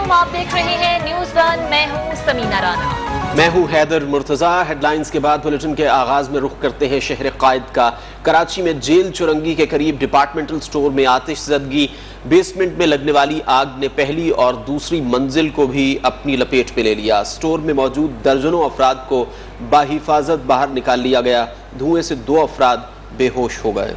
अलैकुम, आप देख रहे हैं न्यूज़ वन। मैं हूं समीना राना। मैं हूं हैदर मुर्तज़ा। हेडलाइंस के बाद बुलेटिन के आगाज में रुख करते हैं शहर कायद का। कराची में जेल चुरंगी के करीब डिपार्टमेंटल स्टोर में आतिशज़दगी। बेसमेंट में लगने वाली आग ने पहली और दूसरी मंजिल को भी अपनी लपेट में ले लिया। स्टोर में मौजूद दर्जनों अफराद को बाहिफाजत बाहर निकाल लिया गया। धुएं से 2 अफराद बेहोश हो गए।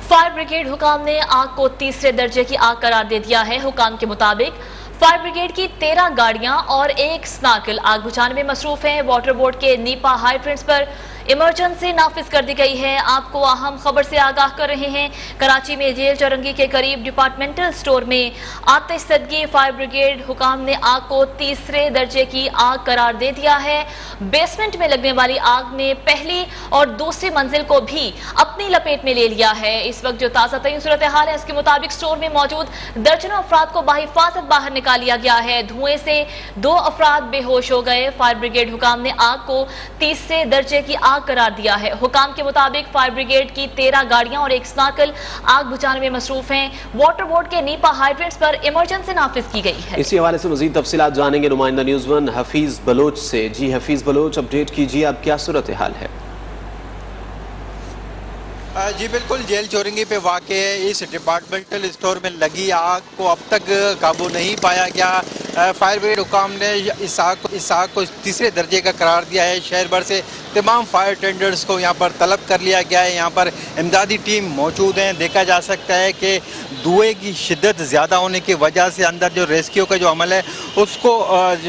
फायर ब्रिगेड हुकाम ने आग को तीसरे दर्जे की आग करार दे दिया है। हुकाम के मुताबिक फायर ब्रिगेड की 13 गाड़ियां और 1 स्नार्कल आग बुझाने में मसरूफ हैं। वाटर बोर्ड के नीपा हाइड्रेंट्स पर इमरजेंसी नाफिज कर दी गई है। आपको अहम खबर से आगाह कर रहे हैं। कराची में जेल चुरंगी के करीब डिपार्टमेंटल स्टोर में आतिशज़दगी। फायर ब्रिगेड हुकाम ने आग को तीसरे दर्जे की आग करार दे दिया है। बेसमेंट में लगने वाली आग ने पहली और दूसरी मंजिल को भी अपनी लपेट में ले लिया है। इस वक्त जो ताज़ा तरीन सूरत हाल है उसके मुताबिक स्टोर में मौजूद दर्जनों अफराद को बाहिफाजत बाहर निकाल लिया गया है। धुएं से 2 अफराद बेहोश हो गए। फायर ब्रिगेड हुकाम ने आग को तीसरे दर्जे की आग करार दिया है। हुकाम के मुताबिक फायर ब्रिगेड की 13 गाड़ियां और 1 स्नार्कल आग बुझाने में मसरूफ हैं। वाटर बोर्ड के नीपा हाइड्रेंट्स पर इमरजेंसी नाफिज की गई है। इसी हवाले से मजीद तफसीलात जानेंगे नुमाइंदा न्यूज़ वन हफीज बलोच से। जी हफीज बलोच, अपडेट कीजिए, अब क्या सूरत हाल है? जी बिल्कुल, जेल चोरंगी पे वाक़े इस डिपार्टमेंटल स्टोर में लगी आग को अब तक काबू नहीं पाया गया। फायर ब्रिगेड हुकाम ने इस आग को तीसरे दर्जे का करार दिया है। शहर भर से तमाम फायर टेंडर्स को यहाँ पर तलब कर लिया गया है। यहाँ पर इमदादी टीम मौजूद हैं। देखा जा सकता है कि धुएँ की शिद्दत ज़्यादा होने की वजह से अंदर जो रेस्क्यू का जो अमल है उसको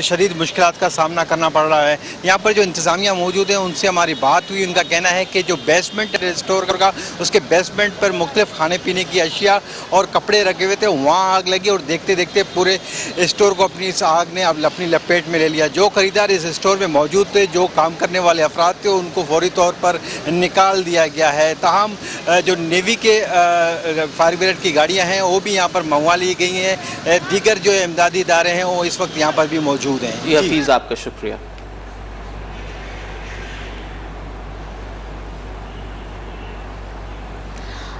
शदीद मुश्किलात का सामना करना पड़ रहा है। यहाँ पर जो इंतज़ामिया मौजूद हैं उनसे हमारी बात हुई। उनका कहना है कि जो बेसमेंट स्टोर का उसके बेसमेंट पर मुख्तलिफ खाने पीने की अशिया और कपड़े रखे हुए थे, वहाँ आग लगी और देखते देखते पूरे स्टोर को अपनी इस आग ने अपनी लपेट में ले लिया। जो खरीदार इस स्टोर में मौजूद थे, जो काम करने वाले अफराद थे, उनको फौरी तौर पर निकाल दिया गया है। ताहम जो नेवी के फायर ब्रिगेड की गाड़ियाँ हैं वो भी यहाँ पर मंगवा ली गई हैं। दीगर जो इमदादी इदारे हैं वो इस वक्त यहाँ पर भी मौजूद हैं। जी हफीज़, आपका शुक्रिया।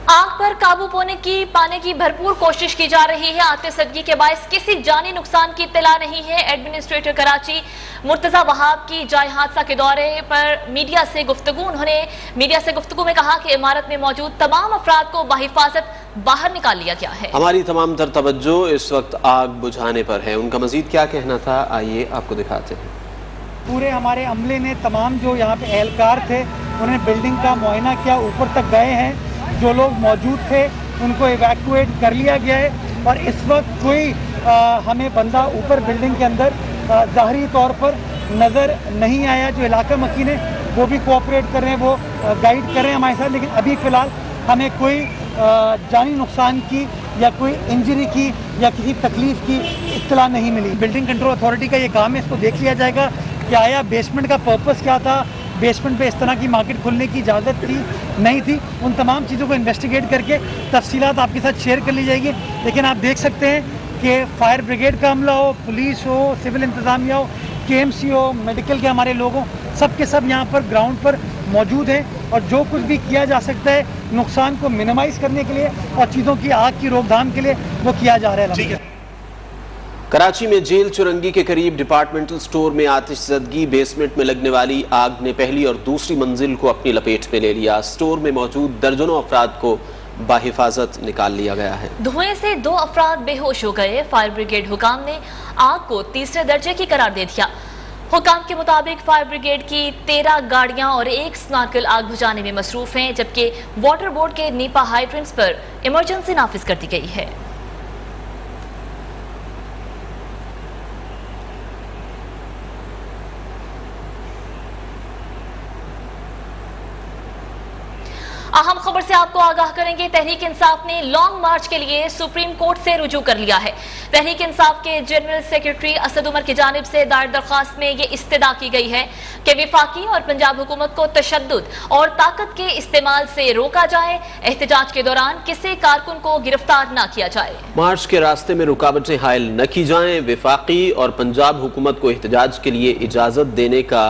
आग पर काबू पाने की भरपूर कोशिश की जा रही है। आतिशज़दगी के बायस किसी जानी नुकसान की इत्तला नहीं है। एडमिनिस्ट्रेटर कराची मुर्तज़ा वहाब की जाए हादसा के दौरे पर मीडिया से गुफ्तगू में कहा कि इमारत में मौजूद तमाम अफराद को बाहिफाजत बाहर निकाल लिया गया है। हमारी तमाम तर तवज्जो इस वक्त आग बुझाने पर है। उनका मजीद क्या कहना था, आइए आपको दिखाते हैं। पूरे हमारे अमले ने तमाम जो यहाँ पे एहलकार थे उन्हें बिल्डिंग का मुआयना किया, ऊपर तक गए हैं। जो लोग मौजूद थे उनको इवैक्यूएट कर लिया गया है और इस वक्त कोई हमें बंदा ऊपर बिल्डिंग के अंदर ज़ाहरी तौर पर नज़र नहीं आया। जो इलाका मकीन है वो भी कोऑपरेट कर रहे हैं, वो गाइड कर रहे हैं हमारे साथ, लेकिन अभी फ़िलहाल हमें कोई जानी नुकसान की या कोई इंजरी की या किसी तकलीफ़ की इत्तला नहीं मिली। बिल्डिंग कंट्रोल अथॉरिटी का ये काम है, इसको देख लिया जाएगा कि आया बेसमेंट का पर्पस क्या था, बेसमेंट पे इस तरह की मार्केट खुलने की इजाज़त थी नहीं थी। उन तमाम चीज़ों को इन्वेस्टिगेट करके तफसीलात आपके साथ शेयर कर ली जाएगी। लेकिन आप देख सकते हैं कि फायर ब्रिगेड का अमला हो, पुलिस हो, सिविल इंतज़ामिया हो, KMC हो, मेडिकल के हमारे लोग हों, सब के सब यहाँ पर ग्राउंड पर मौजूद हैं और जो कुछ भी किया जा सकता है नुकसान को मिनिमाइज़ करने के लिए और चीज़ों की आग की रोकथाम के लिए वो किया जा रहा है। कराची में जेल चुरंगी के करीब डिपार्टमेंटल स्टोर में आतिशज़दगी। बेसमेंट में लगने वाली आग ने पहली और दूसरी मंजिल को अपनी लपेट में ले लिया। स्टोर में मौजूद दर्जनों अफराद को बाहिफाजत निकाल लिया गया है। धुएं से 2 अफराद बेहोश हो गए। फायर ब्रिगेड हुकाम ने आग को तीसरे दर्जे की करार दे दिया। हुकाम के मुताबिक फायर ब्रिगेड की 13 गाड़ियां और 1 स्नार्कल आग बुझाने में मसरूफ हैं, जबकि वाटर बोर्ड के नीपा हाइड्रेंट्स पर इमरजेंसी नाफिज कर दी गई है। अहम खबर से आपको आगाह करेंगे। तहरीक इंसाफ ने लॉन्ग मार्च के लिए सुप्रीम कोर्ट से रुजू कर लिया है। तहरीक इंसाफ के जनरल सेक्रेटरी असद उमर की जानिब से दायर दरख्वास्त में ये इस्तदा की गई है कि वफाकी और पंजाब हुकूमत को तशद्दुद और ताकत के इस्तेमाल से रोका जाए। एहतजाज के दौरान किसी कारकुन को गिरफ्तार न किया जाए। मार्च के रास्ते में रुकावटें हायल न की जाएं। वफाकी और पंजाब हुकूमत को एहतजाज के लिए इजाज़त देने का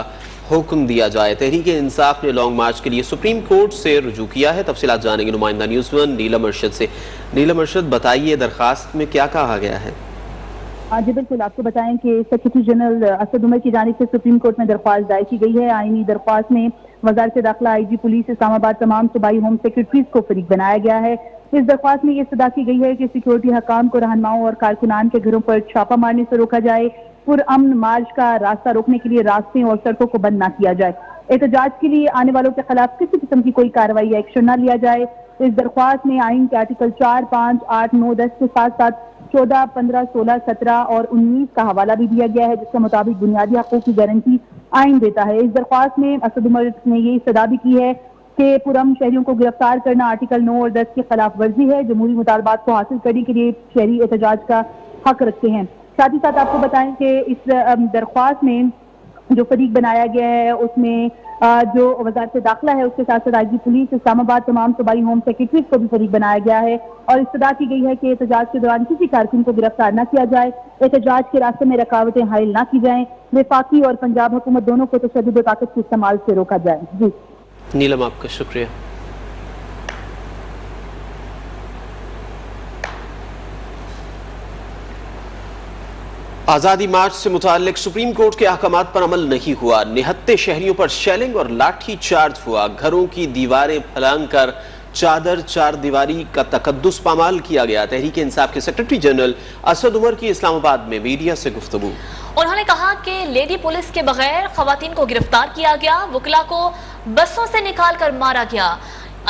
हुक्म दिया जाए। तहरीक इंसाफ ने लॉन्ग मार्च के लिए सुप्रीम कोर्ट से रुजू किया है। तफसीलात जानेंगे नुमाइंदा न्यूज़ वन नीलम अरशद से। नीलम अरशद, बताइए दरखास्त में क्या कहा गया है? جی بالکل، آپ کو بتائیں کہ سیکرٹری جنرل اسد عمر کی جانب سے سپریم کورٹ میں درخواست دائر کی گئی ہے۔ آئینی درخواست میں وزارت داخلہ، آئی جی پولیس اسلام آباد، تمام صوبائی ہوم سیکرٹریز کو فریق بنایا گیا ہے۔ اس درخواست میں یہ استدعا کی گئی ہے کہ سیکورٹی حکام کو رہنماؤں اور کارکنان کے گھروں پر چھاپہ مارنے سے روکا جائے، پرامن مارچ کا راستہ روکنے کے لیے راستوں اور سڑکوں کو بند نہ کیا جائے، احتجاج کے لیے آنے والوں کے خلاف کسی قسم کی کوئی کارروائی یا ایکشن نہ لیا جائے۔ اس درخواست میں آئین کے آرٹیکل 4، 5، 8، 9، 10 کے ساتھ ساتھ 14، 15، 16، 17 اور 19 کا حوالہ بھی دیا گیا ہے، جس کے مطابق بنیادی حقوق کی گارنٹی آئین دیتا ہے۔ اس درخواست میں اسد عمر نے یہ استدعا بھی کی ہے کہ پرامن شہریوں کو گرفتار کرنا آرٹیکل 9 اور 10 کی خلاف ورزی ہے، جمہوری مطالبات کو حاصل کرنے کے لیے شہری احتجاج کا حق رکھتے ہیں۔ ساتھ ہی ساتھ آپ کو بتائیں کہ اس درخواست میں جو فریق بنایا گیا ہے اس میں جو وزارت داخلہ ہے، اس کے ساتھ ساتھ آئی جی پولیس اسلام آباد، تمام صوبائی ہوم سیکرٹریز کو بھی فریق بنایا گیا ہے، اور استدعا کی گئی ہے کہ احتجاج کے دوران کسی کارکن کو گرفتار نہ کیا جائے، احتجاج کے راستے میں رکاوٹیں حائل نہ کی جائیں، وفاقی اور پنجاب حکومت دونوں کو تشدد و طاقت کے استعمال سے روکا جائے۔ جی نیلم، آپ کا شکریہ۔ آزادی مارچ سے متعلق سپریم کورٹ کے احکامات پر عمل نہیں ہوا، نہتے شہریوں پر شیلنگ اور لاٹھی چارج ہوا، گھروں کی دیواریں پھلانگ کر چار دیواری کا تقدس پامال کیا گیا۔ تحریک انصاف کے سیکرٹری جنرل اسد عمر کی اسلام آباد میں میڈیا سے گفتگو۔ انہوں نے کہا کہ لیڈی پولیس کے بغیر خواتین کو گرفتار کیا گیا، وکلا کو بسوں سے نکال کر مارا گیا،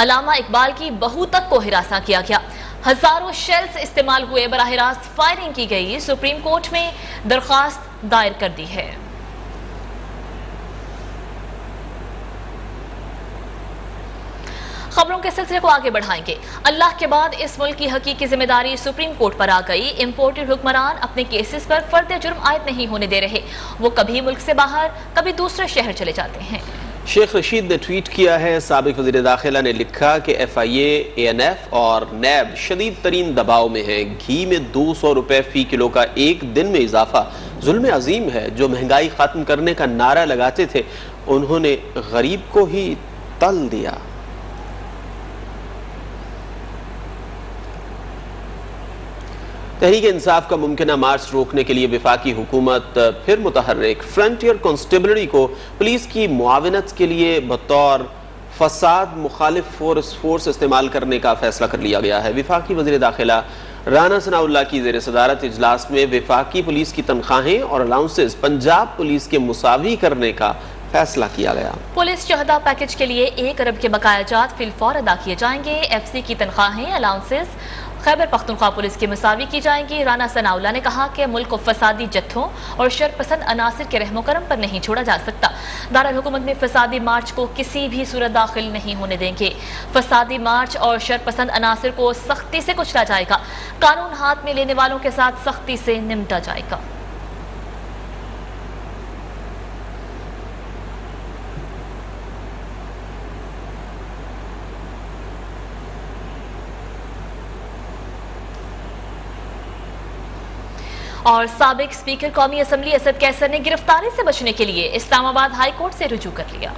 علامہ اقبال کی بہو تک کو ہراساں کیا گیا، ہزاروں شیلز استعمال ہوئے، براہ راست فائرنگ کی گئی۔ سپریم کورٹ میں درخواست دائر کر دی ہے۔ خبروں کے سلسلے کو آگے بڑھائیں گے۔ اللہ کے بعد اس ملک کی حقیقی ذمہ داری سپریم کورٹ پر آ گئی۔ امپورٹڈ حکمران اپنے کیسز پر فرد جرم عائد نہیں ہونے دے رہے، وہ کبھی ملک سے باہر کبھی دوسرے شہر چلے جاتے ہیں۔ شیخ رشید نے ٹویٹ کیا ہے، سابق وزیر داخلہ نے لکھا کہ ایف آئی اے، اے این ایف اور نیب شدید ترین دباؤ میں ہیں۔ گھی میں 200 روپے فی کلو کا ایک دن میں اضافہ ظلم عظیم ہے۔ جو مہنگائی ختم کرنے کا نعرہ لگاتے تھے، انہوں نے غریب کو ہی تل دیا۔ تحریک انصاف کا ممکنہ مارچ روکنے کے لیے وفاقی حکومت پھر متحرک۔ فرنٹیئر کانسٹیبلری کو پولیس کی معاونت کے لیے بطور فساد مخالف فورس استعمال کرنے کا فیصلہ کر لیا گیا ہے۔ وفاقی وزیر داخلہ رانا ثناء اللہ کی زیر صدارت اجلاس میں وفاقی پولیس کی تنخواہیں اور الاؤنسز پنجاب پولیس کے مساوی کرنے کا فیصلہ کیا گیا۔ پولیس شہدا پیکج کے لیے 1 ارب کے بقایا جات فی الفور ادا کیے جائیں گے۔ ایف سی کی تنخواہیں، الاؤنسز خیبر پختونخوا پولیس کی مساوی کی جائیں گی۔ رانا ثناء اللہ نے کہا کہ ملک کو فسادی جتھوں اور شرپسند عناصر کے رحم و کرم پر نہیں چھوڑا جا سکتا۔ دارالحکومت میں فسادی مارچ کو کسی بھی صورت داخل نہیں ہونے دیں گے۔ فسادی مارچ اور شرپسند عناصر کو سختی سے کچلا جائے گا۔ قانون ہاتھ میں لینے والوں کے ساتھ سختی سے نمٹا جائے گا۔ اور سابق اسپیکر قومی اسمبلی اسد کیسر نے گرفتاری سے بچنے کے لیے اسلام آباد ہائی کورٹ سے رجوع کر لیا۔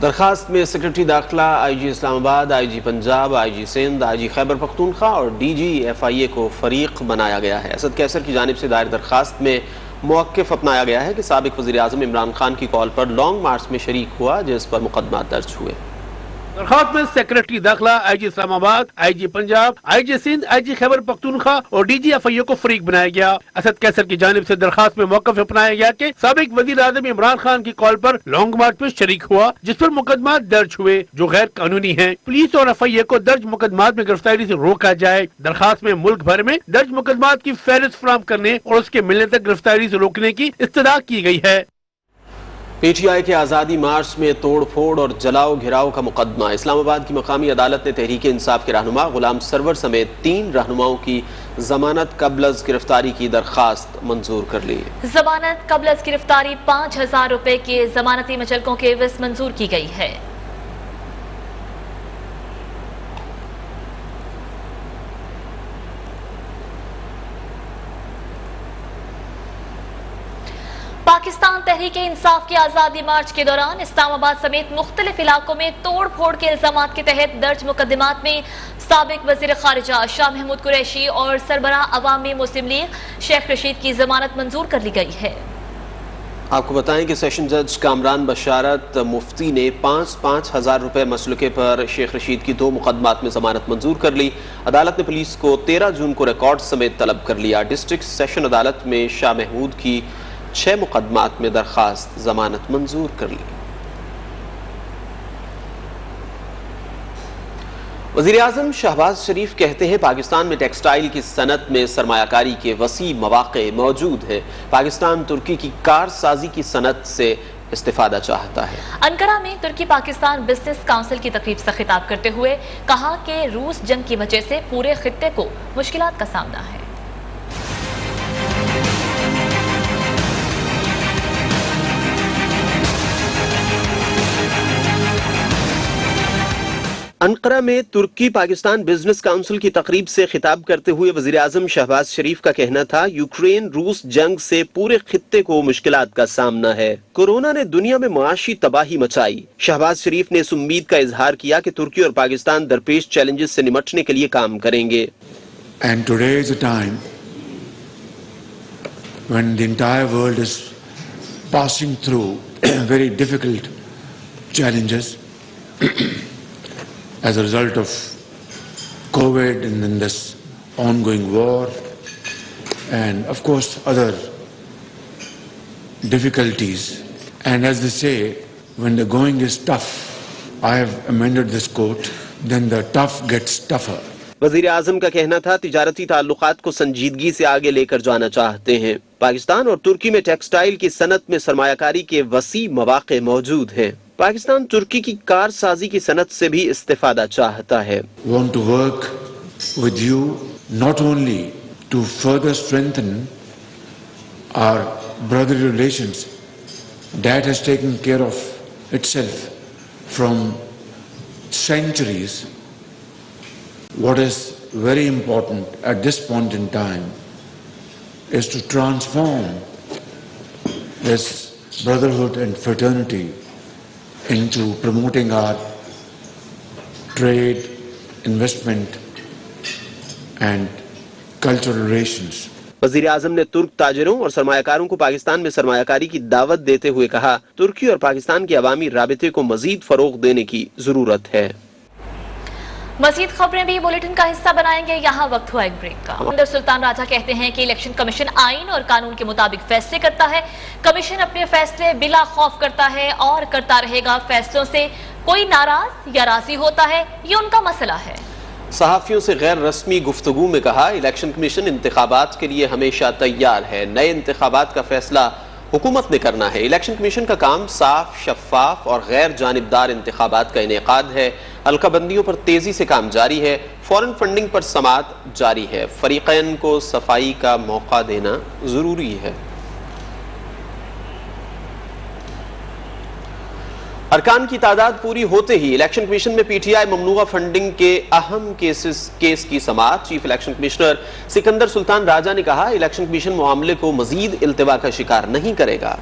درخواست میں سیکرٹری داخلہ، آئی جی اسلام آباد، آئی جی پنجاب، آئی جی سندھ، آئی جی خیبر پختونخوا اور ڈی جی ایف آئی اے کو فریق بنایا گیا ہے۔ اسد کیسر کی جانب سے دائر درخواست میں موقف اپنایا گیا ہے کہ سابق وزیر اعظم عمران خان کی کال پر لانگ مارچ میں شریک ہوا، جس پر مقدمات درج ہوئے۔ درخواست میں سیکرٹری داخلہ، آئی جی اسلام آباد، آئی جی پنجاب، آئی جی سندھ، آئی جی خیبر پختونخوا اور ڈی جی ایف آئی اے کو فریق بنایا گیا۔ اسد کیسر کی جانب سے درخواست میں موقف اپنایا گیا کہ سابق وزیر اعظم عمران خان کی کال پر لانگ مارچ میں شریک ہوا، جس پر مقدمات درج ہوئے جو غیر قانونی ہیں۔ پولیس اور ایف آئی اے کو درج مقدمات میں گرفتاری سے روکا جائے۔ درخواست میں ملک بھر میں درج مقدمات کی فہرست فراہم کرنے اور اس کے ملنے تک گرفتاری سے روکنے کی استدعا کی گئی ہے۔ پی ٹی آئی کے آزادی مارچ میں توڑ پھوڑ اور جلاؤ گھراؤ کا مقدمہ۔ اسلام آباد کی مقامی عدالت نے تحریک انصاف کے رہنما غلام سرور سمیت 3 رہنماؤں کی ضمانت قبل از گرفتاری کی درخواست منظور کر لی۔ ضمانت قبل از گرفتاری 5000 روپے کے ضمانتی مچلکوں کے عوض منظور کی گئی ہے۔ पाकिस्तान तहरीक इंसाफ के आज़ादी मार्च के दौरान इस्लामाबाद समेत मुख्तलिफ इलाकों में तोड़ फोड़ के इल्जामात के तहत दर्ज मुकदमात में साबिक वज़ीर ख़ारिजा शाह महमूद कुरैशी और सरबराह अवामी मुस्लिम लीग शेख रशीद की जमानत मंजूर कर ली गई है। आपको बताएं कि सेशन जज कामरान बशारत मुफ्ती ने 5,000 रुपए मसलुके पर शेख रशीद की 2 मुकदमात में जमानत मंजूर कर ली। अदालत ने पुलिस को 13 जून को रिकॉर्ड समेत तलब कर लिया। डिस्ट्रिक्ट सेशन अदालत में शाह महमूद की 6 मुकदमात में दरखास्त जमानत मंजूर कर ली। वज़ीर आज़म शहबाज शरीफ कहते हैं पाकिस्तान में टेक्सटाइल की सनत में सरमायाकारी के वसी मौक़े मौजूद हैं। पाकिस्तान तुर्की की कारसाजी की सनत से इस्तिफादा चाहता है। अंकारा में तुर्की पाकिस्तान बिजनेस काउंसिल की तकरीब से खिताब करते हुए कहा कि रूस जंग की वजह से पूरे खित्ते को मुश्किलात का सामना है। अंकारा में तुर्की पाकिस्तान बिजनेस काउंसिल की तकरीब से खिताब करते हुए वज़ीर आज़म शहबाज शरीफ का कहना था यूक्रेन रूस जंग से पूरे खित्ते को मुश्किलात का सामना है। कोरोना ने दुनिया में मुआशी तबाही मचाई। शहबाज शरीफ ने इस उम्मीद का इजहार किया कि तुर्की और पाकिस्तान दरपेश चैलेंजेस से निपटने के लिए काम करेंगे। And today is a time when the entire world is passing through very difficult challenges as a result of COVID and then this ongoing war and of course other difficulties. And as they say, when the going is tough, I have amended this quote, then the tough gets tougher. वज़ीर आज़म का कहना था तिजारती ताल्लुकात को संजीदगी से आगे लेकर जाना चाहते हैं। पाकिस्तान और तुर्की में टेक्सटाइल की सनत में सरमायाकारी के वसी मौक़े मौजूद हैं। पाकिस्तान तुर्की की कारसाजी की सनत से भी इस्तिफादा चाहता है। Want to work with you not only to further strengthen our brotherly relations that has taken care of itself from centuries. What is very important at this point in time is to transform this brotherhood and fraternity into promoting our trade, investment and cultural relations. वज़ीर आज़म ने तुर्क ताजिरों और सरमायाकारों को पाकिस्तान में सरमायाकारी की दावत देते हुए कहा, तुर्की और पाकिस्तान के अवामी राबिते को मजीद फरोग देने की जरूरत है। मजीद खबरें भी बुलेटिन का हिस्सा बनाएंगे। यहाँ वक्त हुआ एक ब्रेक का। सिकंदर सुल्तान राजा कहते हैं कि इलेक्शन कमीशन आइन और कानून के मुताबिक फैसले करता है। कमीशन अपने फैसले बिला खौफ करता है और करता रहेगा। फैसलों से कोई नाराज या राजी होता है, ये उनका मसला है। सहाफियों से गैर रस्मी गुफ्तगू में कहा, इलेक्शन कमीशन इंतखाबात के लिए हमेशा तैयार है। नए इंतखाबात का फैसला हुकूमत ने करना है। इलेक्शन कमीशन का काम साफ, शफाफ और गैर जानिबदार इंतखाबात का इनेकाद है। हल्काबंदियों पर तेजी से काम जारी है। फॉरेन फंडिंग पर समात जारी है। फरीकैन को सफाई का मौका देना जरूरी है। अरकान की तादाद पूरी होते ही इलेक्शन कमीशन में पीटीआई ममनुआ फंडिंग के अहम केस की समाअत। Chief election commissioner Sikandar Sultan Raja ने कहा, इलेक्शन कमीशन मामले को मजीद इल्तिवा का शिकार नहीं करेगा।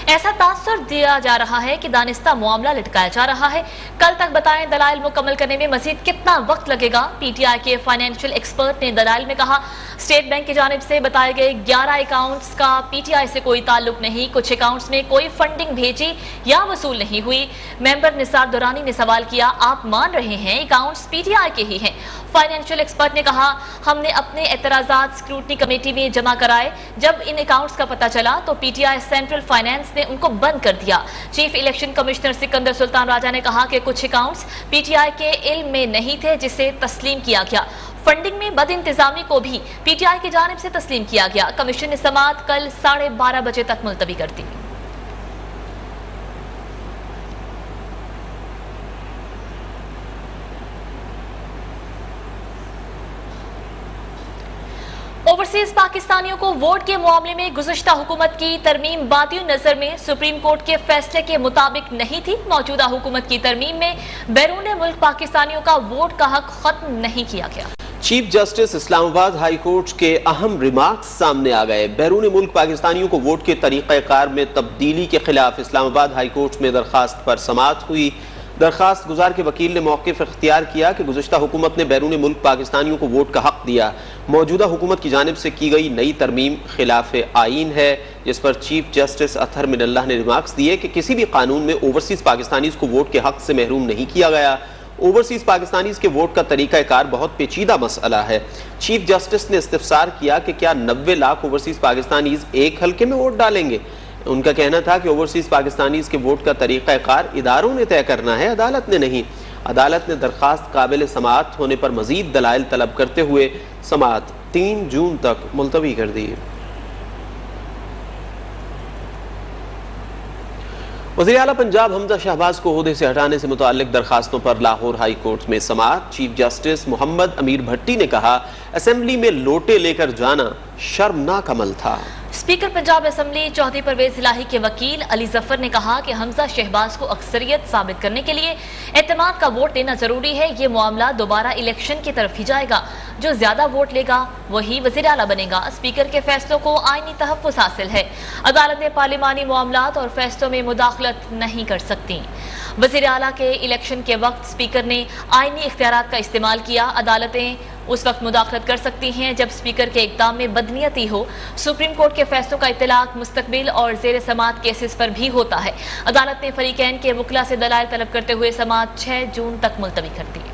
ऐसा तासुर दिया जा रहा है कि दानिस्ता मामला लटकाया जा रहा है। कल तक बताएं दलाइल मुकम्मल करने में मजीद कितना वक्त लगेगा। पीटीआई के फाइनेंशियल एक्सपर्ट ने दलाइल में कहा, स्टेट बैंक की जानिब से बताए गए 11 अकाउंट्स का पीटीआई से कोई ताल्लुक नहीं। कुछ अकाउंट्स में कोई फंडिंग भेजी या वसूल नहीं हुई। मेंबर निसार दुरानी ने सवाल किया, आप मान रहे हैं अकाउंट्स पीटीआई के ही हैं? फाइनेंशियल एक्सपर्ट ने कहा, हमने अपने एतराजात स्क्रूटनी कमेटी में जमा कराए। जब इन अकाउंट्स का पता चला तो पीटीआई सेंट्रल फाइनेंस ने उनको बंद कर दिया। Chief election commissioner Sikandar Sultan Raja ने कहा कि कुछ अकाउंट्स पीटीआई के इल्म में नहीं थे, जिसे तस्लीम किया गया। फंडिंग में बद इंतजामी को भी पीटीआई की जानिब से तस्लीम किया गया। कमीशन ने समाअत कल 12:30 बजे तक मुलतवी कर दी। ओवरसीज पाकिस्तानियों को वोट के मामले में गुज़श्ता हुकूमत की तरमीम बादी नजर में सुप्रीम कोर्ट के फैसले के मुताबिक नहीं थी। मौजूदा हुकूमत की तरमीम में बैरून मुल्क पाकिस्तानियों का वोट का हक खत्म नहीं किया गया। چیف جسٹس اسلام آباد ہائی کورٹ کے اہم ریمارکس سامنے آ گئے۔ بیرون ملک پاکستانیوں کو ووٹ کے طریقہ کار میں تبدیلی کے خلاف اسلام آباد ہائی کورٹ میں درخواست پر سماعت ہوئی۔ درخواست گزار کے وکیل نے موقف اختیار کیا کہ گزشتہ حکومت نے بیرون ملک پاکستانیوں کو ووٹ کا حق دیا۔ موجودہ حکومت کی جانب سے کی گئی نئی ترمیم خلاف آئین ہے، جس پر چیف جسٹس اطہر من اللہ نے ریمارکس دیے کہ کسی بھی قانون میں اوورسیز پاکستانیز کو ووٹ کے حق سے محروم نہیں کیا گیا۔ اوورسیز پاکستانیز کے ووٹ کا طریقہ کار بہت پیچیدہ مسئلہ ہے۔ چیف جسٹس نے استفسار کیا کہ کیا 90 لاکھ اوورسیز پاکستانیز ایک حلقے میں ووٹ ڈالیں گے؟ ان کا کہنا تھا کہ اوورسیز پاکستانیز کے ووٹ کا طریقہ کار اداروں نے طے کرنا ہے، عدالت نے نہیں۔ عدالت نے درخواست قابل سماعت ہونے پر مزید دلائل طلب کرتے ہوئے سماعت 3 جون تک ملتوی کر دی۔ وزیر اعلیٰ پنجاب حمزہ شہباز کو عہدے سے ہٹانے سے متعلق درخواستوں پر لاہور ہائی کورٹ میں سماعت۔ چیف جسٹس محمد امیر بھٹی نے کہا اسمبلی میں لوٹے لے کر جانا شرمناک عمل تھا۔ اسپیکر پنجاب اسمبلی چوہدری پرویز الہی کے وکیل علی ظفر نے کہا کہ حمزہ شہباز کو اکثریت ثابت کرنے کے لیے اعتماد کا ووٹ لینا ضروری ہے۔ یہ معاملہ دوبارہ الیکشن کی طرف ہی جائے گا، جو زیادہ ووٹ لے گا وہی وزیر اعلیٰ بنے گا۔ اسپیکر کے فیصلوں کو آئینی تحفظ حاصل ہے، عدالت نے پارلیمانی معاملات اور فیصلوں میں مداخلت نہیں کر سکتی۔ وزیر اعلیٰ کے الیکشن کے وقت اسپیکر نے آئینی اختیارات کا استعمال کیا۔ عدالتیں اس وقت مداخلت کر سکتی ہیں جب اسپیکر کے اقدام میں بدنیتی ہو۔ سپریم کورٹ کے فیصلوں کا اطلاق مستقبل اور زیر سماعت کیسز پر بھی ہوتا ہے۔ عدالت نے فریقین کے وکلا سے دلائل طلب کرتے ہوئے سماعت 6 جون تک ملتوی کر دی۔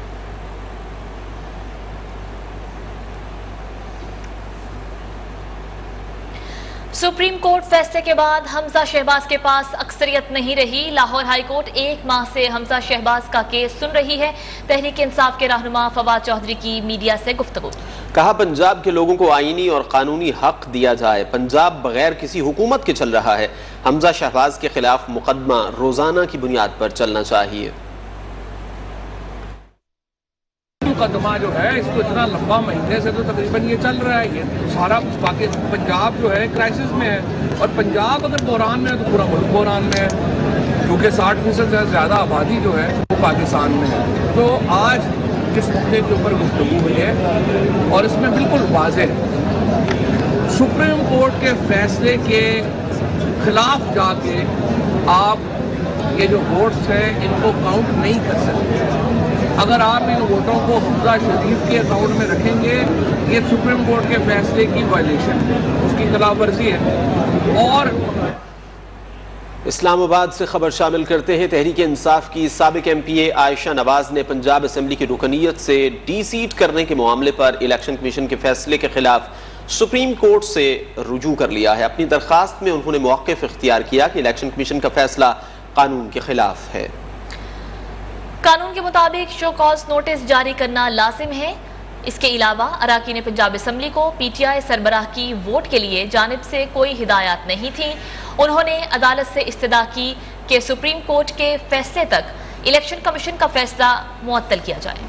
سپریم کورٹ فیصلے کے بعد حمزہ شہباز کے پاس اکثریت نہیں رہی۔ لاہور ہائی کورٹ 1 ماہ سے حمزہ شہباز کا کیس سن رہی ہے۔ تحریک انصاف کے رہنما فواد چوہدری کی میڈیا سے گفتگو۔ کہا پنجاب کے لوگوں کو آئینی اور قانونی حق دیا جائے۔ پنجاب بغیر کسی حکومت کے چل رہا ہے۔ حمزہ شہباز کے خلاف مقدمہ روزانہ کی بنیاد پر چلنا چاہیے۔ مقدمہ جو ہے اس کو اتنا لمبا مہینے سے تو تقریباً یہ چل رہا ہے، یہ سارا پنجاب جو ہے کرائسس میں ہے، اور پنجاب اگر بحران میں ہے تو پورا ملک بحران میں ہے، کیونکہ 60% سے زیادہ آبادی جو ہے وہ پاکستان میں ہے۔ تو آج اس مقدمے کے اوپر گفتگو ہوئی ہے اور اس میں بالکل واضح سپریم کورٹ کے فیصلے کے خلاف جا کے آپ یہ جو ووٹس ہیں ان کو کاؤنٹ نہیں کر سکتے۔ اگر آپ ان ووٹوں کو حمزہ شریف کے اکاؤنٹ میں رکھیں گے یہ سپریم کورٹ کے فیصلے کی وائلیشن ہے، اس کی خلاف ورزی ہے۔ اور اسلام آباد سے خبر شامل کرتے ہیں۔ تحریک انصاف کی سابق ایم پی اے عائشہ نواز نے پنجاب اسمبلی کی رکنیت سے ڈی سیٹ کرنے کے معاملے پر الیکشن کمیشن کے فیصلے کے خلاف سپریم کورٹ سے رجوع کر لیا ہے۔ اپنی درخواست میں انہوں نے موقف اختیار کیا کہ الیکشن کمیشن کا فیصلہ قانون کے خلاف ہے۔ قانون کے مطابق شو کاز نوٹس جاری کرنا لازم ہے۔ اس کے علاوہ اراکین پنجاب اسمبلی کو پی ٹی آئی سربراہ کی ووٹ کے لیے جانب سے کوئی ہدایات نہیں تھی۔ انہوں نے عدالت سے استدعا کی کہ سپریم کورٹ کے فیصلے تک الیکشن کمیشن کا فیصلہ معطل کیا جائے۔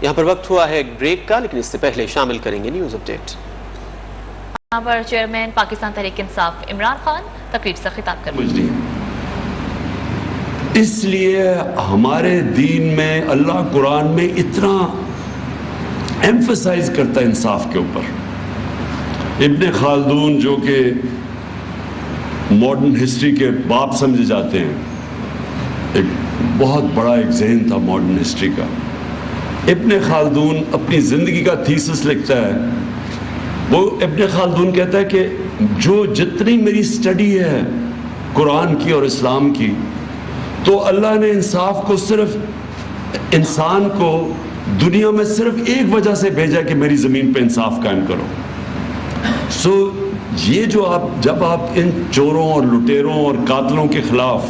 یہاں پر وقت ہوا ہے ایک بریک کا، لیکن اس سے پہلے شامل کریں گے نیوز اپڈیٹ۔ یہاں پر چیئرمین پاکستان تحریک انصاف عمران خان تقریب سے خطاب کر رہے ہیں۔ اس لیے ہمارے دین میں اللہ قرآن میں اتنا ایمفسائز کرتا ہے انصاف کے اوپر۔ ابن خلدون جو کہ ماڈرن ہسٹری کے باپ سمجھے جاتے ہیں، ایک بہت بڑا ایک ذہن تھا ماڈرن ہسٹری کا۔ ابن خلدون اپنی زندگی کا تھیسس لکھتا ہے۔ وہ ابن خلدون کہتا ہے کہ جتنی میری سٹڈی ہے قرآن کی اور اسلام کی، تو اللہ نے انصاف کو صرف انسان کو دنیا میں صرف ایک وجہ سے بھیجا کہ میری زمین پہ انصاف قائم کرو۔ سو یہ جو جب آپ ان چوروں اور لٹیروں اور قاتلوں کے خلاف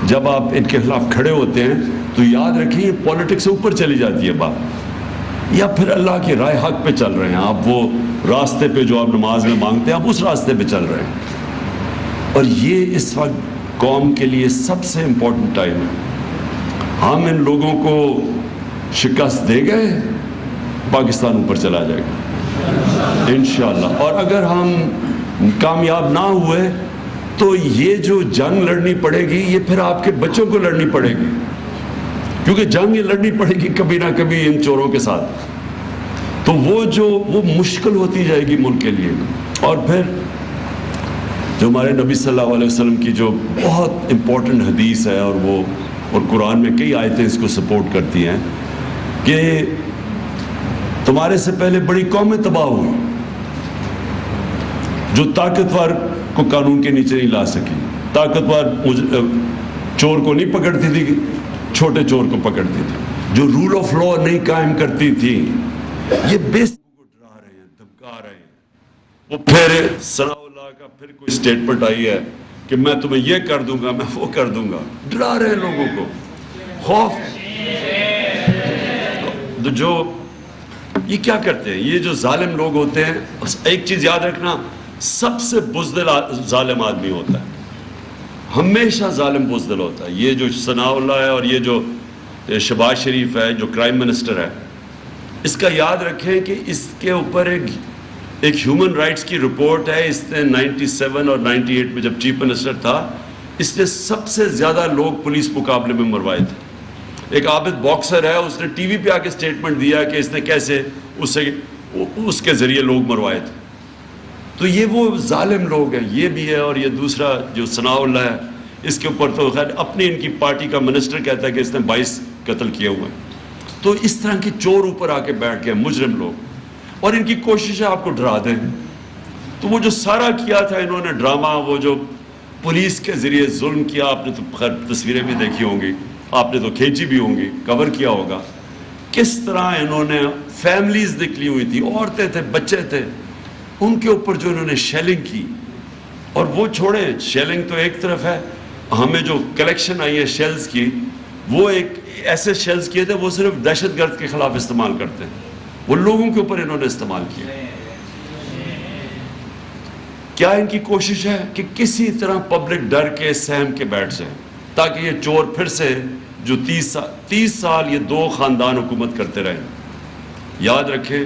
جب آپ ان کے خلاف کھڑے ہوتے ہیں تو یاد رکھیں یہ پولیٹکس سے اوپر چلی جاتی ہے بات، یا پھر اللہ کی رائے حق پہ چل رہے ہیں آپ، وہ راستے پہ جو آپ نماز میں مانگتے ہیں آپ اس راستے پہ چل رہے ہیں۔ اور یہ اس وقت قوم کے لیے سب سے امپورٹنٹ ٹائم ہے۔ ہم ان لوگوں کو شکست دے گئے، پاکستان اوپر چلا جائے گا انشاءاللہ۔ اور اگر ہم کامیاب نہ ہوئے تو یہ جو جنگ لڑنی پڑے گی یہ پھر آپ کے بچوں کو لڑنی پڑے گی، کیونکہ جنگ یہ لڑنی پڑے گی کبھی نہ کبھی ان چوروں کے ساتھ، تو وہ مشکل ہوتی جائے گی ملک کے لیے۔ اور پھر جو ہمارے نبی صلی اللہ علیہ وسلم کی جو بہت امپورٹنٹ حدیث ہے، اور قرآن میں کئی آیتیں اس کو سپورٹ کرتی ہیں کہ تمہارے سے پہلے بڑی قومیں تباہ ہوئی جو طاقتور کو قانون کے نیچے نہیں لا سکی، طاقتور چور کو نہیں پکڑتی تھی، چھوٹے چور کو پکڑتی تھی، جو رول آف لا نہیں قائم کرتی تھی۔ یہ بیس کو ڈرا رہے ہیں، دھمکا رہے ہیں۔ وہ پھر ثناء اللہ کا پھر کوئی سٹیٹمنٹ آئی ہے کہ میں تمہیں یہ کر دوں گا، میں وہ کر دوں گا، ڈرا رہے ہیں لوگوں کو۔ خوف جو یہ کیا کرتے ہیں، یہ جو ظالم لوگ ہوتے ہیں، ایک چیز یاد رکھنا، سب سے بزدل ظالم آدمی ہوتا ہے، ہمیشہ ظالم بزدل ہوتا ہے۔ یہ جو ثناء اللہ ہے اور یہ جو شہباز شریف ہے جو کرائم منسٹر ہے، اس کا یاد رکھیں کہ اس کے اوپر ایک ہیومن رائٹس کی رپورٹ ہے۔ اس نے 97 اور 98 میں جب چیف منسٹر تھا، اس نے سب سے زیادہ لوگ پولیس مقابلے میں مروائے تھے۔ ایک عابد باکسر ہے، اس نے ٹی وی پہ آ کے سٹیٹمنٹ دیا کہ اس نے کیسے اس کے ذریعے لوگ مروائے تھے۔ تو یہ وہ ظالم لوگ ہیں، یہ بھی ہے۔ اور یہ دوسرا جو ثناء اللہ ہے، اس کے اوپر تو خیر اپنی ان کی پارٹی کا منسٹر کہتا ہے کہ اس نے 22 قتل کیے ہوئے ہیں۔ تو اس طرح کی چور اوپر آ کے بیٹھ گئے مجرم لوگ، اور ان کی کوشش ہے آپ کو ڈرا دیں۔ تو وہ جو سارا کیا تھا انہوں نے ڈرامہ، وہ جو پولیس کے ذریعے ظلم کیا، آپ نے تو خیر تصویریں بھی دیکھی ہوں گی، آپ نے تو کھینچی بھی ہوں گی، کور کیا ہوگا، کس طرح انہوں نے فیملیز نکلی ہوئی تھی، عورتیں تھے، بچے تھے، ان کے اوپر جو انہوں نے شیلنگ کی۔ اور وہ چھوڑیں، شیلنگ تو ایک طرف ہے، ہمیں جو کلیکشن آئی ہے شیلز کی، وہ ایک ایسے شیلز کیے تھے وہ صرف دہشت گرد کے خلاف استعمال کرتے ہیں، وہ لوگوں کے اوپر انہوں نے استعمال کیا۔ کیا ان کی کوشش ہے کہ کسی طرح پبلک ڈر کے سہم کے بیٹھ جائے، تاکہ یہ چور پھر سے جو 30 سال یہ دو خاندان حکومت کرتے رہے۔ یاد رکھیں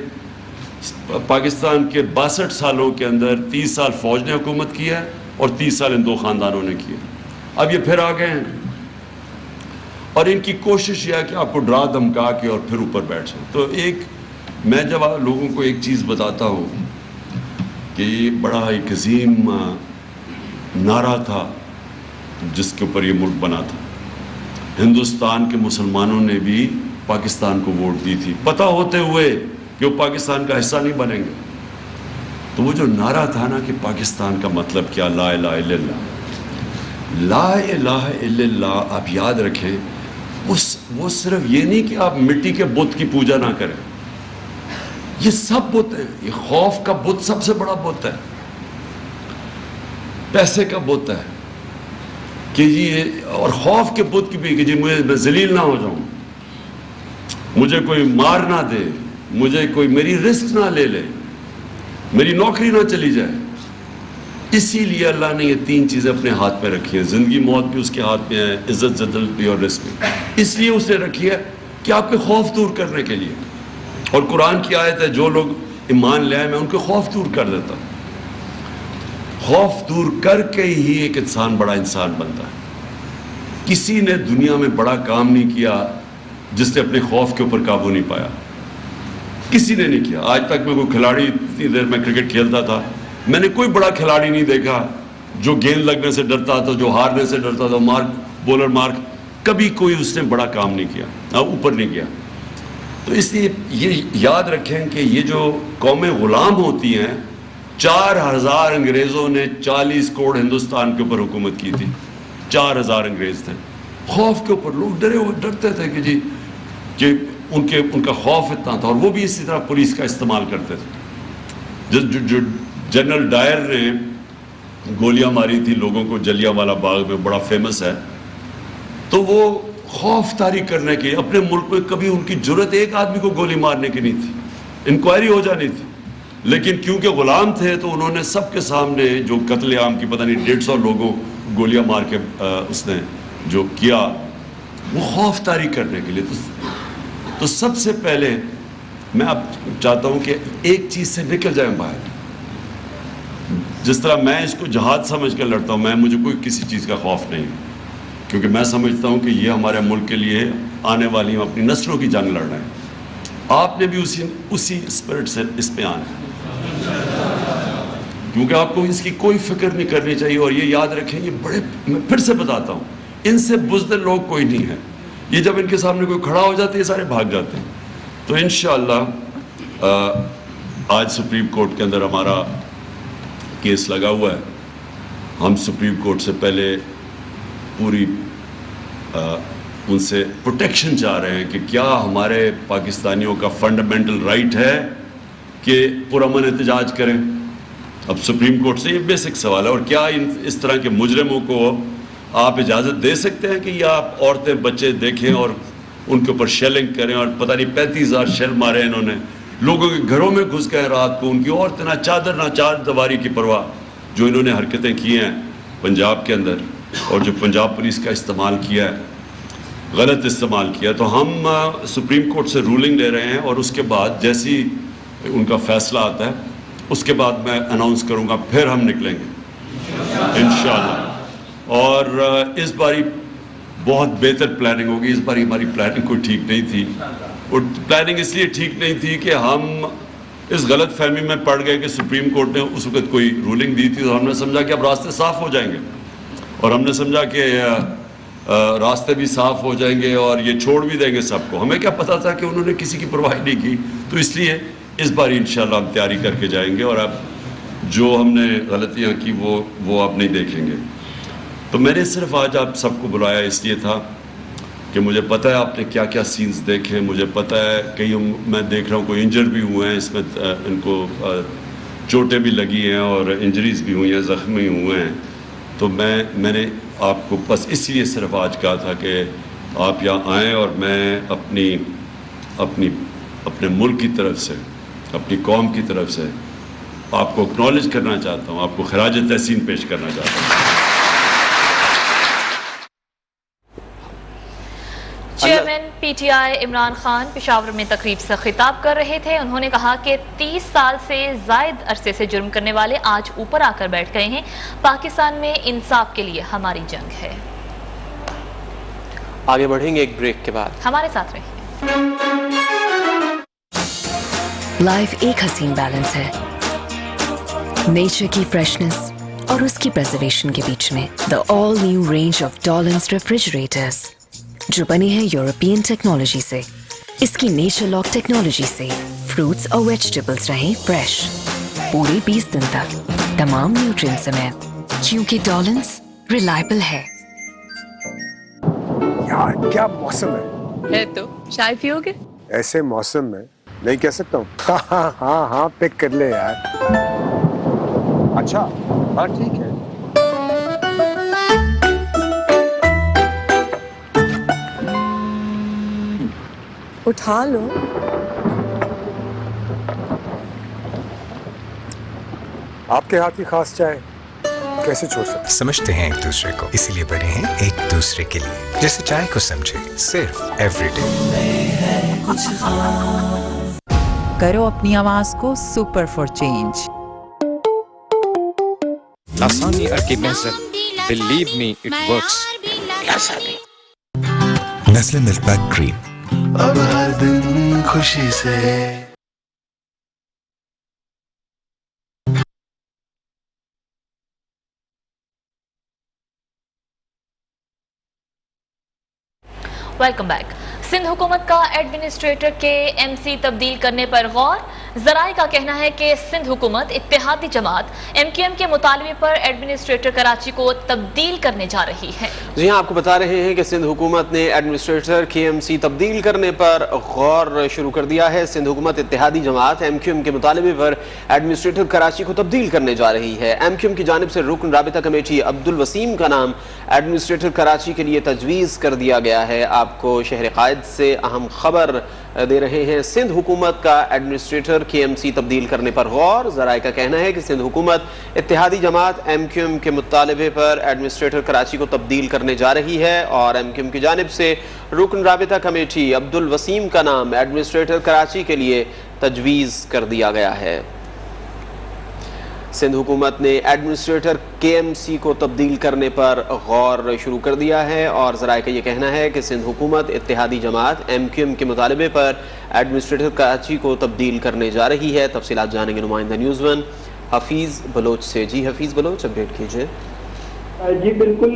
پاکستان کے 62 سالوں کے اندر 30 سال فوج نے حکومت کی ہے اور 30 سال ان دو خاندانوں نے کی ہے۔ اب یہ پھر آ گئے ہیں، اور ان کی کوشش یہ ہے کہ آپ کو ڈرا دھمکا کے اور پھر اوپر بیٹھ جائیں۔ تو میں جب لوگوں کو ایک چیز بتاتا ہوں کہ یہ بڑا ایک عظیم نعرہ تھا جس کے اوپر یہ ملک بنا تھا، ہندوستان کے مسلمانوں نے بھی پاکستان کو ووٹ دی تھی پتہ ہوتے ہوئے کہ وہ پاکستان کا حصہ نہیں بنیں گے۔ تو وہ جو نعرہ تھا نا کہ پاکستان کا مطلب کیا، لا الہ الا اللہ، لا الہ الا اللہ، آپ یاد رکھیں وہ صرف یہ نہیں کہ آپ مٹی کے بت کی پوجا نہ کریں، یہ سب بت ہیں۔ یہ خوف کا بت سب سے بڑا بت ہے، پیسے کا بت ہے کہ جی، اور خوف کے بت کی بھی کہ جی میں ذلیل نہ ہو جاؤں، مجھے کوئی مار نہ دے، مجھے کوئی میری رسک نہ لے لے، میری نوکری نہ چلی جائے۔ اسی لیے اللہ نے یہ 3 چیزیں اپنے ہاتھ میں رکھی ہیں، زندگی موت بھی اس کے ہاتھ میں ہے، عزت ذلت بھی اور رزق بھی۔ اس لیے اس نے رکھی ہے کہ آپ کے خوف دور کرنے کے لیے۔ اور قرآن کی آیت ہے جو لوگ ایمان لے آئے میں ان کے خوف دور کر دیتا ہوں۔ خوف دور کر کے ہی ایک انسان بڑا انسان بنتا ہے۔ کسی نے دنیا میں بڑا کام نہیں کیا جس نے اپنے خوف کے اوپر قابو نہیں پایا، کسی نے نہیں کیا۔ آج تک میں کوئی کھلاڑی، اتنی دیر میں کرکٹ کھیلتا تھا، میں نے کوئی بڑا کھلاڑی نہیں دیکھا جو گیند لگنے سے ڈرتا تھا، جو ہارنے سے ڈرتا تھا، بولر مارک، کبھی کوئی اس نے بڑا کام نہیں کیا، اوپر نہیں کیا۔ تو اس لیے یہ یاد رکھیں کہ یہ جو قومیں غلام ہوتی ہیں، 4000 انگریزوں نے 40 کروڑ ہندوستان کے اوپر حکومت کی تھی، 4000 انگریز تھے۔ خوف کے اوپر لوگ ڈرتے تھے کہ جی کہ ان کا خوف اتنا تھا، اور وہ بھی اسی طرح پولیس کا استعمال کرتے تھے۔ جو جنرل ڈائر نے گولیاں ماری تھی لوگوں کو جلیاں والا باغ میں، بڑا فیمس ہے، تو وہ خوف طاری کرنے کے اپنے ملک میں کبھی ان کی جرت ایک آدمی کو گولی مارنے کی نہیں تھی، انکوائری ہو جانی تھی، لیکن کیونکہ غلام تھے تو انہوں نے سب کے سامنے جو قتل عام کی پتہ نہیں 150 لوگوں گولیاں مار کے اس نے جو کیا، وہ خوف طاری کرنے کے لیے۔ تو سب سے پہلے میں اب چاہتا ہوں کہ ایک چیز سے نکل جائیں باہر، जिस तरह मैं इसको जहाद समझ कर लड़ता हूँ, मुझे कोई किसी चीज़ का खौफ नहीं है, क्योंकि मैं समझता हूँ कि ये हमारे मुल्क के लिए आने वाली अपनी नस्लों की जंग लड़ रहे हैं। आपने भी उसी स्पिरिट से इस पे आना है, क्योंकि आपको इसकी कोई फिक्र नहीं करनी चाहिए। और ये याद रखें, ये बड़े, मैं फिर से बताता हूँ, इनसे बुज़दिल लोग कोई नहीं है। ये जब इनके सामने कोई खड़ा हो जाते हैं, ये सारे भाग जाते हैं। तो इंशाअल्लाह आज सुप्रीम कोर्ट के अंदर हमारा केस लगा हुआ है। हम सुप्रीम कोर्ट से पहले पूरी उनसे प्रोटेक्शन चाह रहे हैं कि क्या हमारे पाकिस्तानियों का फंडामेंटल राइट है कि पुरअमन एहतजाज करें। अब सुप्रीम कोर्ट से ये बेसिक सवाल है। और क्या इस तरह के मुजरिमों को आप इजाज़त दे सकते हैं कि या आप औरतें बच्चे देखें और उनके ऊपर शेलिंग करें? और पता नहीं 35,000 शेल मारे इन्होंने, लोगों के घरों में घुस गए रात को, उनकी औरतें ना चादर ना चारदीवारी की परवाह, जो इन्होंने हरकतें की हैं पंजाब के अंदर, और जो पंजाब पुलिस का इस्तेमाल किया है, गलत इस्तेमाल किया। तो हम सुप्रीम कोर्ट से रूलिंग ले रहे हैं, और उसके बाद जैसी उनका फैसला आता है उसके बाद मैं अनाउंस करूंगा, फिर हम निकलेंगे इंशाअल्लाह। और इस बारी बहुत बेहतर प्लानिंग होगी। इस बारी हमारी प्लानिंग कोई ठीक नहीं थी, और प्लानिंग इसलिए ठीक नहीं थी कि हम इस गलत फहमी में पड़ गए कि सुप्रीम कोर्ट ने उस वक्त कोई रूलिंग दी थी, तो हमने समझा कि अब रास्ते साफ़ हो जाएंगे, और हमने समझा कि रास्ते भी साफ़ हो जाएंगे और ये छोड़ भी देंगे सबको। हमें क्या पता था कि उन्होंने किसी की परवाह नहीं की। तो इसलिए इस बार इंशाल्लाह हम तैयारी करके जाएंगे, और अब जो हमने गलतियाँ की वो अब नहीं देखेंगे। तो मैंने सिर्फ आज आप सबको बुलाया इसलिए था कि मुझे पता है आपने क्या क्या सीन्स देखे, मुझे पता है कई मैं देख रहा हूँ कोई इंजर भी हुए हैं, इसमें इनको चोटें भी लगी हैं और इंजरीज़ भी हुई हैं, ज़ख्मी हुए हैं। तो मैंने आपको बस इसलिए सिर्फ आज कहा था कि आप यहाँ आएँ, और मैं अपने मुल्क की तरफ से, अपनी कौम की तरफ से आपको एक्नॉलेज करना चाहता हूँ, आपको खराज तहसीन पेश करना चाहता हूँ। चेयरमैन पीटीआई इमरान खान पेशावर में तकरीब से खिताब कर रहे थे। उन्होंने कहा कि 30 साल से जायद अरसे से जुर्म करने वाले आज ऊपर आकर बैठ गए हैं। पाकिस्तान में इंसाफ के लिए हमारी जंग है। आगे बढ़ेंगे एक ब्रेक के बाद, हमारे साथ रहिए। लाइफ एक हसीन बैलेंस है, नेचर की फ्रेशनेस और उसकी प्रिजर्वेशन के बीच में। The all new range of Dawlance refrigerators जो बनी है यूरोपियन टेक्नोलॉजी से। इसकी नेचर लॉक टेक्नोलॉजी से फ्रूट्स और वेजिटेबल्स रहें फ्रेश पूरे 20 दिन तक, तमाम न्यूट्रिएंट समेत, क्योंकि डॉलन्स रिलायबल है। यार क्या मौसम है तो चाय पियोगे? ऐसे मौसम में नहीं कह सकता हूँ। हाँ पिक कर ले यार। अच्छा हाँ ठीक है। उठा लो। आपके हाथ की खास चाय कैसे छोड़ सकते? समझते हैं एक दूसरे को, इसीलिए बने हैं एक दूसरे के लिए। जैसे चाय को समझे सिर्फ एवरीडे। करो अपनी आवाज को सुपर फॉर चेंज। आसानी की बेहतर, बिलीव मी इट वर्क्स। आसानी नेस्ले मिल्क पैक क्रीम, अब हर दिन खुशी से। Welcome back. सिंध हुकूमत का एडमिनिस्ट्रेटर के एमसी तब्दील करने पर गौर। जराए का कहना है कि सिंध हुकूमत इत्तेहादी जमात एमक्यूएम के मुतालबे पर एडमिनिस्ट्रेटर कराची को तब्दील करने जा रही है। जी हाँ, आपको बता रहे हैं कि सिंध हुकूमत ने एडमिनिस्ट्रेटर के एमसी तब्दील करने पर गौर शुरू कर दिया है। सिंध हुकूमत इत्तेहादी जमात एमक्यूएम के मुतालबे पर एडमिनिस्ट्रेटर कराची को तब्दील करने जा रही है। एमक्यूएम की जानिब से रुकन राबिता कमेटी अब्दुल वसीम का नाम एडमिनिस्ट्रेटर कराची के लिए तजवीज़ कर दिया गया है। आपको शहर कायद से अहम खबर दे रहे हैं। सिंध हुकूमत का एडमिनिस्ट्रेटर केएमसी तब्दील करने पर गौर। जराए का कहना है कि सिंध हुकूमत इत्तेहादी जमात एमक्यूएम के मुतालबे पर एडमिनिस्ट्रेटर कराची को तब्दील करने जा रही है और एमक्यूएम की जानिब से रुकन राबिता कमेटी अब्दुल वसीम का नाम एडमिनिस्ट्रेटर कराची के लिए तजवीज़ कर दिया गया है। सिंध हुकूमत ने एडमिनिस्ट्रेटर KMC को तब्दील करने पर गौर शुरू कर दिया है और ज़राए का ये कहना है कि सिंध हुकूमत इत्तेहादी जमात MQM के मुतालबे पर एडमिनिस्ट्रेटर कराची को तब्दील करने जा रही है। तफसीलात जानेंगे नुमाइंदा न्यूज़ वन हफीज़ बलोच से। जी हफीज़ बलोच, अपडेट कीजिए। जी बिल्कुल,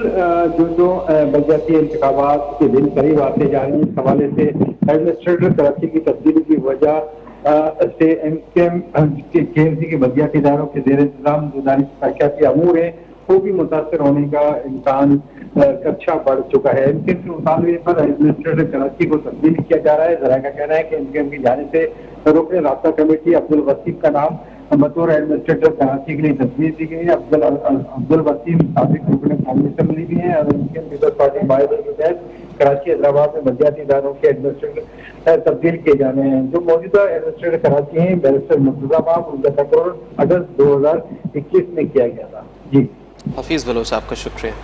जो बलदियाती इंतखाबात के दिन करीब आते जा रही है, इस हवाले से एडमिनिस्ट्रेटर कराची की तब्दीली की वजह से KMC के बलदियाती इदारों के जेर इंतजाम जो तरक्याती अमूर है वो भी मुतासर होने का इम्कान अच्छा बढ़ चुका है। MQM के मुतालबे पर एडमिनिस्ट्रेटर कराची को तब्दील किया जा रहा है। जरा का कहना है कि MQM की जानिब से रुकन राब्ता कमेटी अब्दुल वसीम का नाम बतौर एडमिनिस्ट्रेटर कराची के लिए तजवीज़ दी गई है। अब्दुल वसीम साबिक रुकन कौमी असम्बली भी हैं और MQM पीपल्स पार्टी माहिदर के तहत कराची हैदराबाद में बलदियाती इदारों के एडमिनिस्ट्रेटर तब्दील किए जाने हैं। जो मौजूदा एडमिनिस्ट्रेटर कराची हैं बैरिस्टर मुर्तज़ा बाब, उनका तकर्रुर अगस्त 2021 में किया गया था। जी हफीज़ बलोच, आपका शुक्रिया।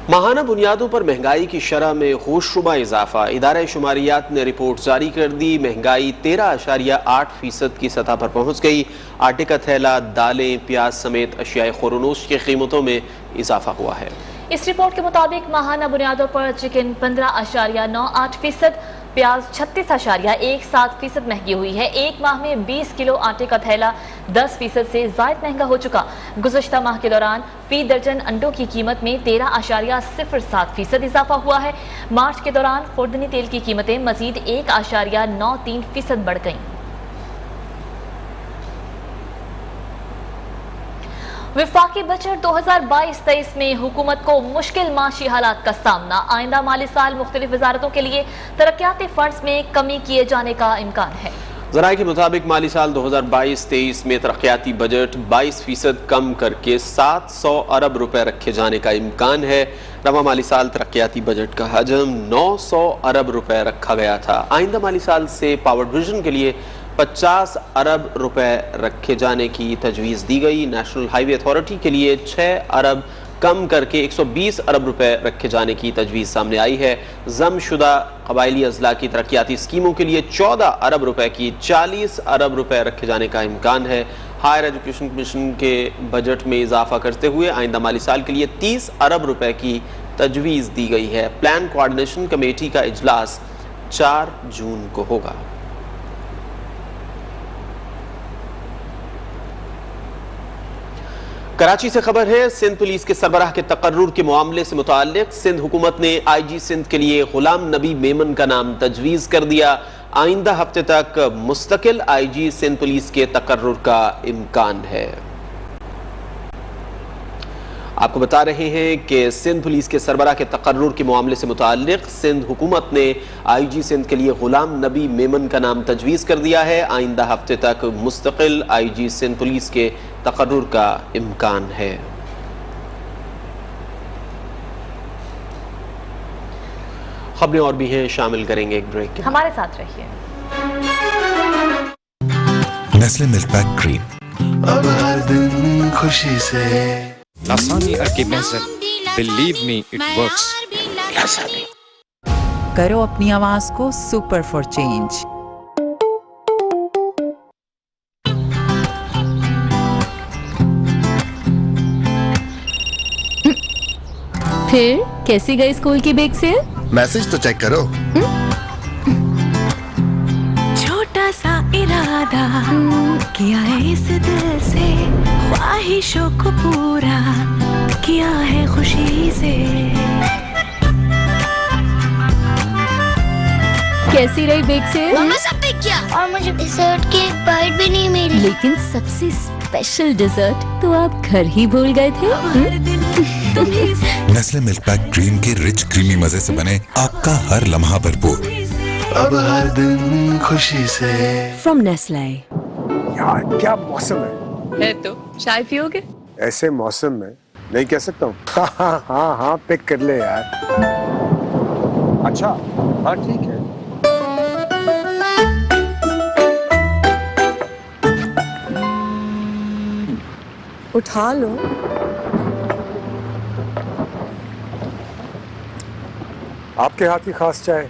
माहाना बुनियादों पर महंगाई की शरह में होशरुबा इजाफा। इदारा शुमारियात ने रिपोर्ट जारी कर दी। महंगाई 13.8% की सतह पर पहुंच गई। आटे का थैला, दालें, प्याज समेत अशियाए खुरनोश की कीमतों में इजाफा हुआ है। इस रिपोर्ट के मुताबिक माहाना बुनियादों पर चिकन 15.98%, प्याज 36.17% महंगी हुई है। एक माह में 20 किलो आटे का थैला 10% से जायद महंगा हो चुका। गुज़श्ता माह के दौरान फी दर्जन अंडों की कीमत में 13.07% इजाफा हुआ है। मार्च के दौरान खुर्दनी तेल की कीमतें मजीद 1.93% बढ़ गईं। विफाकी बजट 2022-23 में हुकूमत को मुश्किल माशी हालात का सामना। आइंदा माली साल मुख्तलिफ वजारतों के लिए तरक्याती फंड्स में कमी किए जाने का इम्कान है। ज़राए के मुताबिक माली साल 2022-23 में तरक्याती बजट 22% कम करके 700 अरब रुपए रखे जाने का इम्कान है। रवा माली साल तरक्याती बजट का हजम 900 अरब रुपए रखा गया था। आइंदा माली साल से पावर डिवीजन के लिए 50 अरब रुपए रखे जाने की तजवीज़ दी गई। नेशनल हाईवे अथॉरिटी के लिए 6 अरब कम करके 120 अरब रुपए रखे जाने की तजवीज़ सामने आई है। जमशुदा कबायली अजला की तरक्याती स्कीमों के लिए 14 अरब रुपए की 40 अरब रुपए रखे जाने का इम्कान है। हायर एजुकेशन कमीशन के बजट में इजाफा करते हुए आइंदा माली साल के लिए 30 अरब रुपए की तजवीज़ दी गई है। प्लान कोऑर्डिनेशन कमेटी का इजलास 4 जून को होगा। कराची से खबर है, सिंध पुलिस के सरबराह के तकर्रुर के मामले से मुताल्लिक सिंध हुकूमत ने IG सिंध के लिए गुलाम नबी मेमन का नाम तजवीज़ कर दिया। आइंदा हफ्ते तक मुस्तकिल IG सिंध पुलिस के तकर्रुर का इम्कान है। आपको बता रहे हैं कि सिंध पुलिस के सरबराह के तकर्रुर के मामले से मुताल्लिक सिंध हुकूमत ने IG सिंध के लिए गुलाम नबी मेमन का नाम तजवीज़ कर दिया है। आइंदा हफ्ते तक मुस्तकिल IG सिंध पुलिस के तकर्रुर का इम्कान है। खबरें और भी हैं, शामिल करेंगे एक ब्रेक के। हमारे साथ रहिए। नेस्ले मिल्क पैक क्रीम, अब हर दिन खुशी से। आसानी की महज़र, बिलीव मी इट वर्क्स। करो अपनी आवाज को सुपर फॉर चेंज। फिर कैसी गई स्कूल की बैग सेल? मैसेज तो चेक करो। छोटा सा इरादा किया है इस दिल से, ख्वाहिशों को पूरा किया है खुशी से। कैसी रही बैग सेल? मम्मा सब पिक किया और मुझे डिजर्ट की एक बाइट भी नहीं मिली। लेकिन सबसे स्पेशल डिजर्ट तो आप घर ही भूल गए थे। नेस्ले मिल्क पैक क्रीम के रिच क्रीमी मजे से बने आपका हर लम्हा भरपूर। अब हर दिन खुशी से। From Nestle. यार क्या मौसम है तो चाय पियोगे? ऐसे मौसम में नहीं कह सकता हूँ। हाँ पिक कर ले यार। अच्छा हाँ ठीक है। उठा लो। आपके हाथ की खास चाय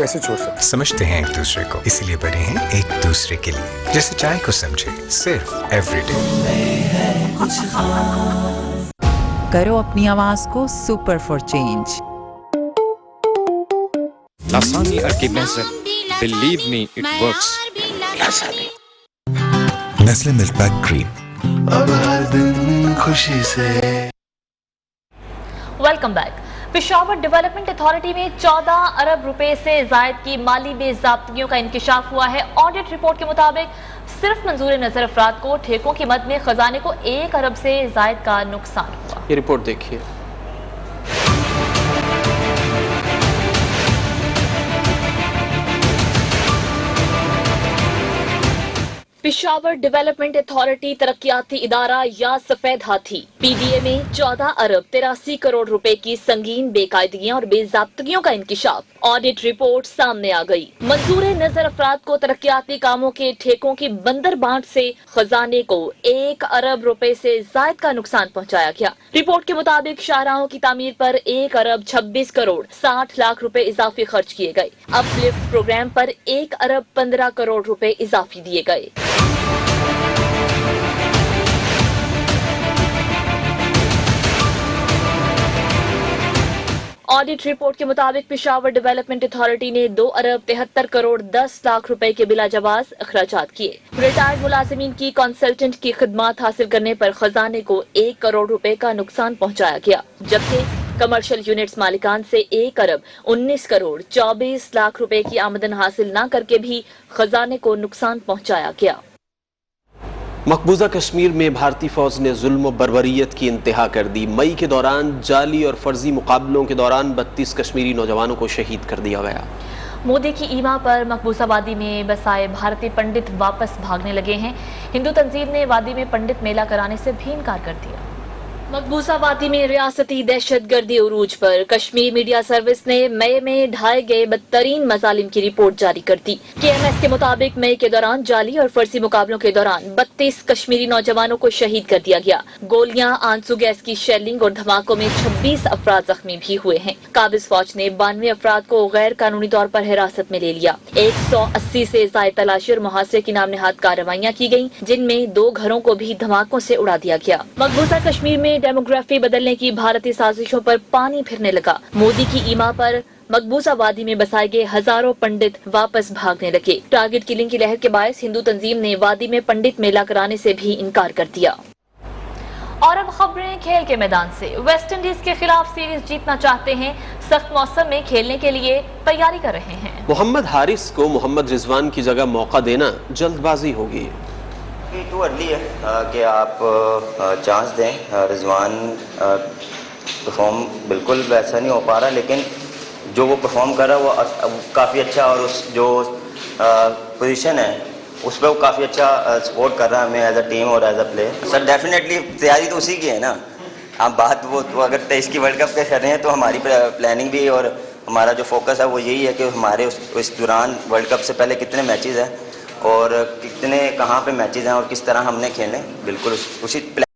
कैसे छोड़ सकते? समझते हैं एक दूसरे को, इसीलिए बने हैं एक दूसरे के लिए। जैसे चाय को समझे सिर्फ एवरीडे। करो अपनी आवाज को सुपर फॉर चेंज। आसानी की लहज़त, believe me it works. Nestle milk pack cream, अब हर दिन खुशी से। Welcome back. Peshawar development authority में 14 अरब रुपए से जायद की माली बेज़ाब्तियों का इंकिशाफ हुआ है। ऑडिट रिपोर्ट के मुताबिक सिर्फ मंजूर नजर अफराद को ठेकों की मद में खजाने को 1 अरब से जायद का नुकसान हुआ। ये रिपोर्ट देखिए। पेशावर डेवलपमेंट अथॉरिटी तरक्याती इदारा या सफेद हाथी पीडीए में 14 अरब 83 करोड़ रुपए की संगीन बेकायदगियां और बेज़ाब्तगियों का इंकिशाफ। ऑडिट रिपोर्ट सामने आ गई। मंजूर नजर अफराद को तरक्याती कामों के ठेकों की बंदर बांट से खजाने को 1 अरब रुपए से जायद का नुकसान पहुंचाया गया। रिपोर्ट के मुताबिक शाहराहों की तामीर पर 1 अरब 26 करोड़ 60 लाख रुपए इजाफी खर्च किए गए। अपलिफ्ट प्रोग्राम पर 1 अरब 15 करोड़ रुपए इजाफी दिए गए। ऑडिट रिपोर्ट के मुताबिक पेशावर डेवलपमेंट अथॉरिटी ने 2 अरब 73 करोड़ 10 लाख रुपए के बिलाजवाज अखराजात किए। रिटायर्ड मुलाजिमीन की कंसल्टेंट की खिदमात हासिल करने पर खजाने को 1 करोड़ रुपए का नुकसान पहुंचाया गया, जबकि कमर्शियल यूनिट्स मालिकान से 1 अरब 19 करोड़ 24 लाख रुपए की आमदन हासिल न करके भी खजाने को नुकसान पहुंचाया गया। मकबूजा कश्मीर में भारतीय फौज ने जुल्म व बर्बरियत की इंतहा कर दी। मई के दौरान जाली और फर्जी मुकाबलों के दौरान 32 कश्मीरी नौजवानों को शहीद कर दिया गया। मोदी की ईमा पर मकबूजा वादी में बसाए भारतीय पंडित वापस भागने लगे हैं। हिंदू तंजीम ने वादी में पंडित मेला कराने से भी इनकार कर दिया। मकबूजा वादी में रियासती दहशतगर्दी उरूज पर कश्मीर मीडिया सर्विस ने मई में ढाए गए बदतरीन मजालिम की रिपोर्ट जारी कर दी। KMS के मुताबिक मई के दौरान जाली और फर्जी मुकाबलों के दौरान 32 कश्मीरी नौजवानों को शहीद कर दिया गया। गोलियां, आंसू गैस की शेलिंग और धमाकों में 26 अफराद जख्मी भी हुए हैं। काबिज फौज ने 92 अफराद को गैर कानूनी तौर पर हिरासत में ले लिया। 180 से ज्यादा तलाशी और मुहासरे की नाम नहाद कार्रवाइयां की गयी, जिनमें 2 घरों को भी धमाकों से उड़ा दिया गया। मकबूजा कश्मीर में डेमोग्राफी बदलने की भारतीय साजिशों पर पानी फिरने लगा। मोदी की ईमा पर मकबूजा वादी में बसाए गए हजारों पंडित वापस भागने लगे। टारगेट किलिंग की लहर के बायस हिंदू तंजीम ने वादी में पंडित मेला कराने से भी इनकार कर दिया। और अब खबरें खेल के मैदान से। वेस्ट इंडीज के खिलाफ सीरीज जीतना चाहते हैं, सख्त मौसम में खेलने के लिए तैयारी कर रहे हैं। मोहम्मद हारिस को मोहम्मद रिजवान की जगह मौका देना जल्दबाजी होगी। टू अर्ली है कि आप चांस दें। रिजवान परफॉर्म बिल्कुल वैसा नहीं हो पा रहा, लेकिन जो वो परफॉर्म कर रहा है वो काफ़ी अच्छा, और उस जो पोजीशन है उस पर वो काफ़ी अच्छा सपोर्ट कर रहा है हमें एज अ टीम और as a player. Sir definitely तैयारी तो उसी की है ना। आप बात वो अगर 23 की वर्ल्ड कप पे कर रहे हैं तो हमारी प्लानिंग भी और हमारा जो फोकस है वो यही है कि हमारे उस दौरान वर्ल्ड कप से पहले कितने मैचेस हैं और कितने कहाँ पे मैचेस हैं और किस तरह हमने खेले, बिल्कुल उसी